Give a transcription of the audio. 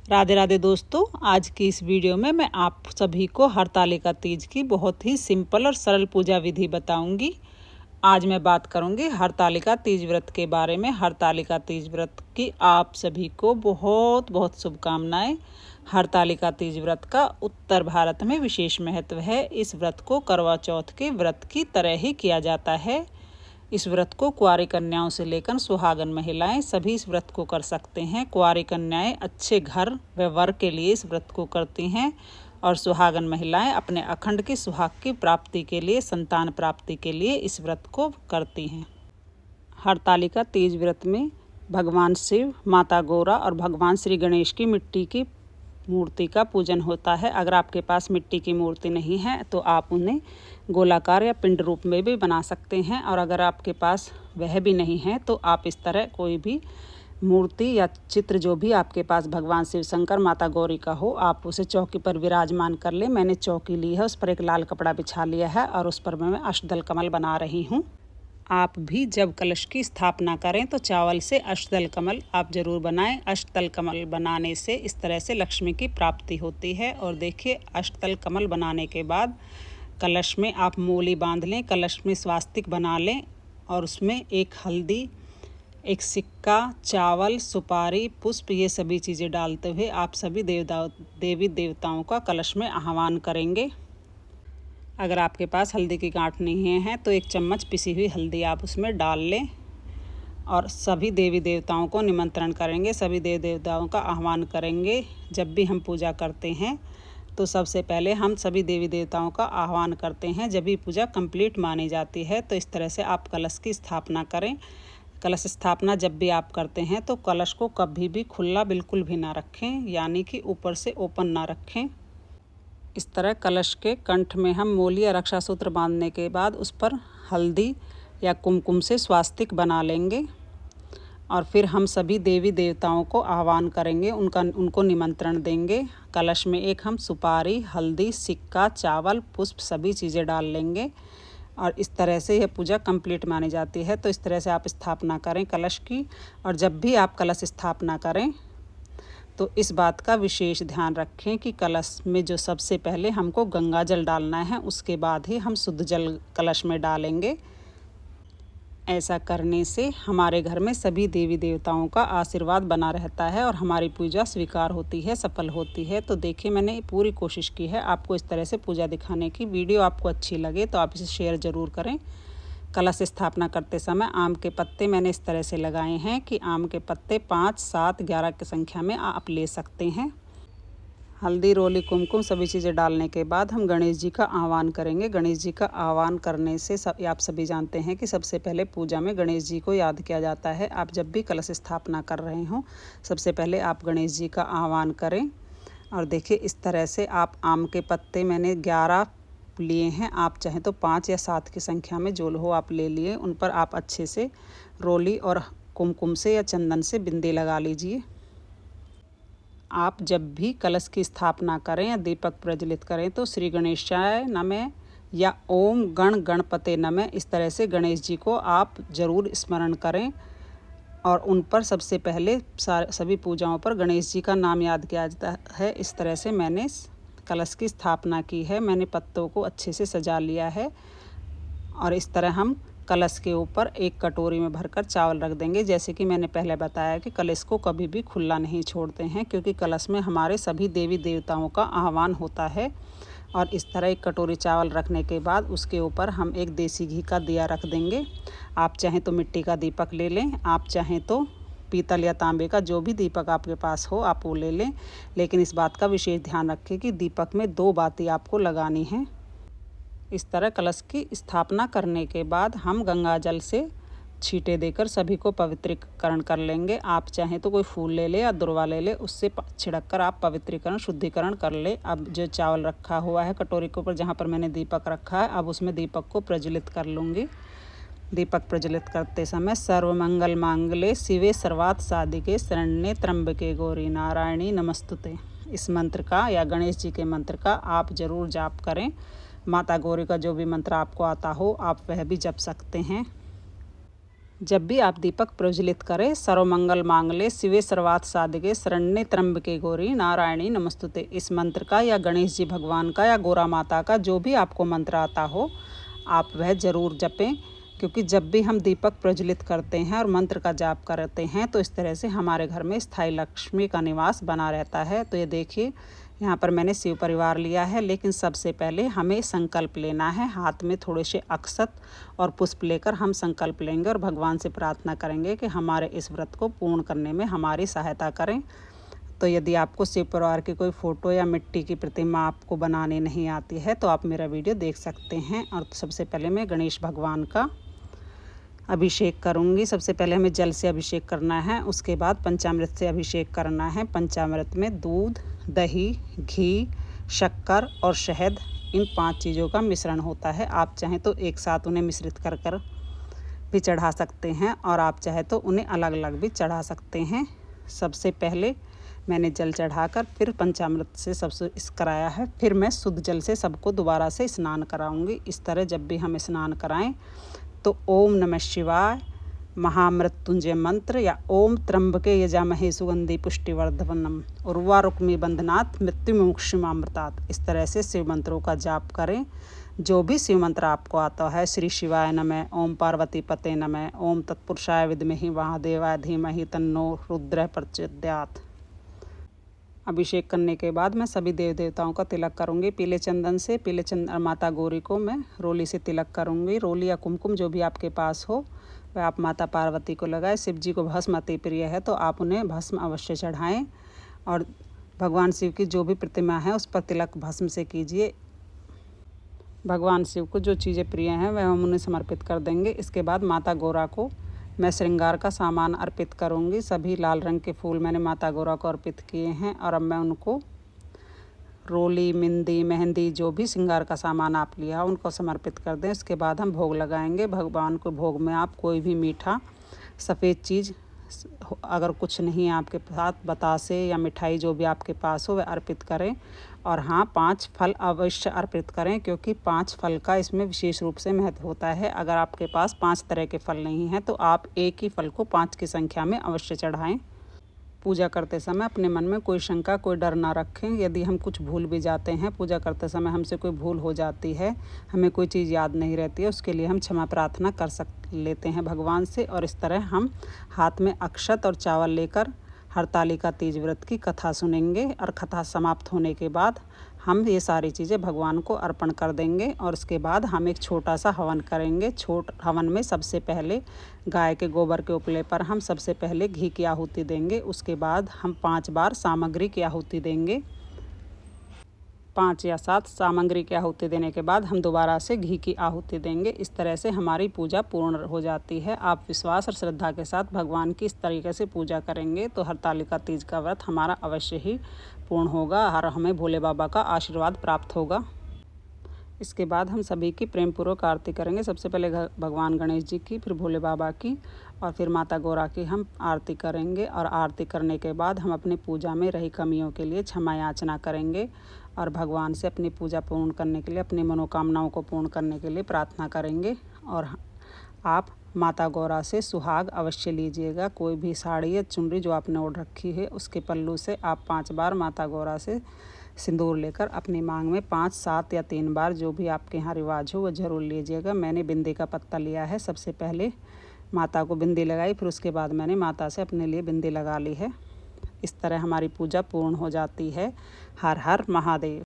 राधे राधे दोस्तों, आज की इस वीडियो में मैं आप सभी को हरतालिका तीज की बहुत ही सिंपल और सरल पूजा विधि बताऊंगी। आज मैं बात करूंगी हरतालिका तीज व्रत के बारे में। हरतालिका तीज व्रत की आप सभी को बहुत बहुत शुभकामनाएं। हरतालिका तीज व्रत का उत्तर भारत में विशेष महत्व है। इस व्रत को करवा चौथ के व्रत की तरह ही किया जाता है। इस व्रत को कुंवारी कन्याओं से लेकर सुहागन महिलाएं सभी इस व्रत को कर सकते हैं। कुंवारी कन्याएं अच्छे घर व वर के लिए इस व्रत को करती हैं और सुहागन महिलाएं अपने अखंड की सुहाग की प्राप्ति के लिए, संतान प्राप्ति के लिए इस व्रत को करती हैं। हरतालिका तीज व्रत में भगवान शिव, माता गौरा और भगवान श्री गणेश की मिट्टी की मूर्ति का पूजन होता है। अगर आपके पास मिट्टी की मूर्ति नहीं है तो आप उन्हें गोलाकार या पिंड रूप में भी बना सकते हैं, और अगर आपके पास वह भी नहीं है तो आप इस तरह कोई भी मूर्ति या चित्र जो भी आपके पास भगवान शिव शंकर, माता गौरी का हो, आप उसे चौकी पर विराजमान कर लें। मैंने चौकी ली है, उस पर एक लाल कपड़ा बिछा लिया है और उस पर मैं अष्टदल कमल बना रही हूँ। आप भी जब कलश की स्थापना करें तो चावल से अष्टदल कमल आप जरूर बनाएं। अष्टदल कमल बनाने से इस तरह से लक्ष्मी की प्राप्ति होती है। और देखिए, अष्टदल कमल बनाने के बाद कलश में आप मूली बांध लें, कलश में स्वास्तिक बना लें और उसमें एक हल्दी, एक सिक्का, चावल, सुपारी, पुष्प, ये सभी चीज़ें डालते हुए आप सभी देवी देवताओं का कलश में आह्वान करेंगे। अगर आपके पास हल्दी की गांठ नहीं है तो एक चम्मच पिसी हुई हल्दी आप उसमें डाल लें और सभी देवी देवताओं को निमंत्रण करेंगे, सभी देवी देवताओं का आह्वान करेंगे। जब भी हम पूजा करते हैं तो सबसे पहले हम सभी देवी देवताओं का आह्वान करते हैं, जब भी पूजा कंप्लीट मानी जाती है। तो इस तरह से आप कलश की स्थापना करें। कलश स्थापना जब भी आप करते हैं तो कलश को कभी भी खुला बिल्कुल भी ना रखें, यानी कि ऊपर से ओपन ना रखें। इस तरह कलश के कंठ में हम मूली या रक्षा सूत्र बांधने के बाद उस पर हल्दी या कुमकुम से स्वास्तिक बना लेंगे और फिर हम सभी देवी देवताओं को आह्वान करेंगे, उनको निमंत्रण देंगे। कलश में एक हम सुपारी, हल्दी, सिक्का, चावल, पुष्प सभी चीज़ें डाल लेंगे और इस तरह से यह पूजा कंप्लीट मानी जाती है। तो इस तरह से आप स्थापना करें कलश की। और जब भी आप कलश स्थापना करें तो इस बात का विशेष ध्यान रखें कि कलश में जो सबसे पहले हमको गंगा जल डालना है, उसके बाद ही हम शुद्ध जल कलश में डालेंगे। ऐसा करने से हमारे घर में सभी देवी देवताओं का आशीर्वाद बना रहता है और हमारी पूजा स्वीकार होती है, सफल होती है। तो देखिए, मैंने पूरी कोशिश की है आपको इस तरह से पूजा दिखाने की। वीडियो आपको अच्छी लगे तो आप इसे शेयर ज़रूर करें। कलश स्थापना करते समय आम के पत्ते मैंने इस तरह से लगाए हैं कि आम के पत्ते 5, 7, 11 की संख्या में आप ले सकते हैं। हल्दी, रोली, कुमकुम सभी चीज़ें डालने के बाद हम गणेश जी का आह्वान करेंगे। गणेश जी का आह्वान करने से आप सभी जानते हैं कि सबसे पहले पूजा में गणेश जी को याद किया जाता है। आप जब भी कलश स्थापना कर रहे हों, सबसे पहले आप गणेश जी का आह्वान करें। और देखिए, इस तरह से आप आम के पत्ते मैंने 11 लिए हैं, आप चाहें तो 5 या 7 की संख्या में जो हो आप ले लिए। उन पर आप अच्छे से रोली और कुमकुम से या चंदन से बिंदी लगा लीजिए। आप जब भी कलश की स्थापना करें या दीपक प्रज्वलित करें तो श्री गणेशाय नमः या ओम गण गणपते नमः, इस तरह से गणेश जी को आप ज़रूर स्मरण करें। और उन पर सबसे पहले सभी पूजाओं पर गणेश जी का नाम याद किया जाता है। इस तरह से मैंने कलश की स्थापना की है। मैंने पत्तों को अच्छे से सजा लिया है और इस तरह हम कलश के ऊपर एक कटोरी में भरकर चावल रख देंगे। जैसे कि मैंने पहले बताया कि कलश को कभी भी खुला नहीं छोड़ते हैं, क्योंकि कलश में हमारे सभी देवी देवताओं का आह्वान होता है। और इस तरह एक कटोरी चावल रखने के बाद उसके ऊपर हम एक देसी घी का दिया रख देंगे। आप चाहें तो मिट्टी का दीपक ले लें, आप चाहें तो पीतल या तांबे का जो भी दीपक आपके पास हो आप वो ले लें। लेकिन इस बात का विशेष ध्यान रखें कि दीपक में 2 बाती आपको लगानी है। इस तरह कलश की स्थापना करने के बाद हम गंगा जल से छींटे देकर सभी को पवित्रीकरण कर लेंगे। आप चाहें तो कोई फूल ले ले या दुर्वा ले ले, उससे छिड़क कर आप पवित्रीकरण, शुद्धिकरण कर ले। अब जो चावल रखा हुआ है कटोरी के ऊपर जहाँ पर मैंने दीपक रखा है, अब उसमें दीपक को प्रज्वलित कर लूँगी। दीपक प्रज्वलित करते समय सर्वमंगल मांगल्ये शिवे सर्वार्थ साधिके शरण्ये त्र्यंबके गौरी नारायणी नमस्तुते, इस मंत्र का या गणेश जी के मंत्र का आप ज़रूर जाप करें। माता गौरी का जो भी मंत्र आपको आता हो आप वह भी जप सकते हैं। जब भी आप दीपक प्रज्वलित करें, सर्वमंगल मांगल्ये शिवे सर्वार्थ साधिके शरण्ये त्र्यंबके गौरी नारायणी नमस्तुते, इस मंत्र का या गणेश जी भगवान का या गौरा माता का जो भी आपको मंत्र आता हो आप वह ज़रूर जपें। क्योंकि जब भी हम दीपक प्रज्वलित करते हैं और मंत्र का जाप करते हैं तो इस तरह से हमारे घर में स्थायी लक्ष्मी का निवास बना रहता है। तो ये देखिए यहाँ पर मैंने शिव परिवार लिया है, लेकिन सबसे पहले हमें संकल्प लेना है। हाथ में थोड़े से अक्षत और पुष्प लेकर हम संकल्प लेंगे और भगवान से प्रार्थना करेंगे कि हमारे इस व्रत को पूर्ण करने में हमारी सहायता करें। तो यदि आपको शिव परिवार की कोई फ़ोटो या मिट्टी की प्रतिमा आपको बनाने नहीं आती है तो आप मेरा वीडियो देख सकते हैं। और सबसे पहले मैं गणेश भगवान का अभिषेक करूंगी। सबसे पहले हमें जल से अभिषेक करना है, उसके बाद पंचामृत से अभिषेक करना है। पंचामृत में दूध, दही, घी, शक्कर और शहद, इन 5 चीज़ों का मिश्रण होता है। आप चाहें तो एक साथ उन्हें मिश्रित कर कर भी चढ़ा सकते हैं और आप चाहे तो उन्हें अलग अलग भी चढ़ा सकते हैं। सबसे पहले मैंने जल चढ़ाकर फिर पंचामृत से सबसे कराया है, फिर मैं शुद्ध जल से सबको दोबारा से स्नान कराऊंगी। इस तरह जब भी हम स्नान कराएं तो ओम नमः शिवाय महामृत्युंजय मंत्र या ओम त्र्यंबके यजामहे सुगंधि पुष्टिवर्धनम उर्वारुक्मी बंधनात् मृत्युमोक्षमामृतात्, इस तरह से शिव मंत्रों का जाप करें। जो भी शिव मंत्र आपको आता है, श्री शिवाय नमः, ओम पार्वती पते नमः, ओम तत्पुरुषाय विद्महि महादेवाय धीमहि तन्नो रुद्रः प्रचोदयात्। अभिषेक करने के बाद मैं सभी देव देवताओं का तिलक करूंगी पीले चंदन से। पीले चंदन माता गौरी को मैं रोली से तिलक करूंगी। रोली या कुमकुम जो भी आपके पास हो वह आप माता पार्वती को लगाएं। शिव जी को भस्म अति प्रिय है तो आप उन्हें भस्म अवश्य चढ़ाएं और भगवान शिव की जो भी प्रतिमा है उस पर तिलक भस्म से कीजिए। भगवान शिव को जो चीज़ें प्रिय हैं वह हम उन्हें समर्पित कर देंगे। इसके बाद माता गौरा को मैं श्रृंगार का सामान अर्पित करूंगी। सभी लाल रंग के फूल मैंने माता गौरा को अर्पित किए हैं और अब मैं उनको रोली, मिंदी, मेहंदी, जो भी श्रृंगार का सामान आप लिया उनको समर्पित कर दें। इसके बाद हम भोग लगाएंगे। भगवान को भोग में आप कोई भी मीठा सफ़ेद चीज़, अगर कुछ नहीं है आपके साथ, बतासे या मिठाई जो भी आपके पास हो वह अर्पित करें। और हाँ, 5 फल अवश्य अर्पित करें क्योंकि 5 फल का इसमें विशेष रूप से महत्व होता है। अगर आपके पास 5 तरह के फल नहीं हैं तो आप एक ही फल को 5 की संख्या में अवश्य चढ़ाएं। पूजा करते समय अपने मन में कोई शंका, कोई डर ना रखें। यदि हम कुछ भूल भी जाते हैं, पूजा करते समय हमसे कोई भूल हो जाती है, हमें कोई चीज़ याद नहीं रहती है, उसके लिए हम क्षमा प्रार्थना कर लेते हैं भगवान से। और इस तरह हम हाथ में अक्षत और चावल लेकर हरतालिका तीज व्रत की कथा सुनेंगे और कथा समाप्त होने के बाद हम ये सारी चीज़ें भगवान को अर्पण कर देंगे। और उसके बाद हम एक छोटा सा हवन करेंगे। हवन में सबसे पहले गाय के गोबर के उपले पर हम सबसे पहले घी की आहुति देंगे। उसके बाद हम 5 बार सामग्री की आहुति देंगे। 5 या 7 सामग्री की आहुति देने के बाद हम दोबारा से घी की आहुति देंगे। इस तरह से हमारी पूजा पूर्ण हो जाती है। आप विश्वास और श्रद्धा के साथ भगवान की इस तरीके से पूजा करेंगे तो हरतालिका तीज का व्रत हमारा अवश्य ही पूर्ण होगा और हमें भोले बाबा का आशीर्वाद प्राप्त होगा। इसके बाद हम सभी की प्रेम पूर्वक आरती करेंगे। सबसे पहले भगवान गणेश जी की, फिर भोले बाबा की और फिर माता गौरा की हम आरती करेंगे। और आरती करने के बाद हम अपनी पूजा में रही कमियों के लिए क्षमा याचना करेंगे और भगवान से अपनी पूजा पूर्ण करने के लिए, अपनी मनोकामनाओं को पूर्ण करने के लिए प्रार्थना करेंगे। और आप माता गौरा से सुहाग अवश्य लीजिएगा। कोई भी साड़ी या चुनरी जो आपने ओढ़ रखी है उसके पल्लू से आप 5 बार माता गौरा से सिंदूर लेकर अपनी मांग में 5, 7 या 3 बार जो भी आपके यहाँ रिवाज हो वह ज़रूर लीजिएगा। मैंने बिंदी का पत्ता लिया है। सबसे पहले माता को बिंदी लगाई, फिर उसके बाद मैंने माता से अपने लिए बिंदी लगा ली है। इस तरह हमारी पूजा पूर्ण हो जाती है। हर हर महादेव।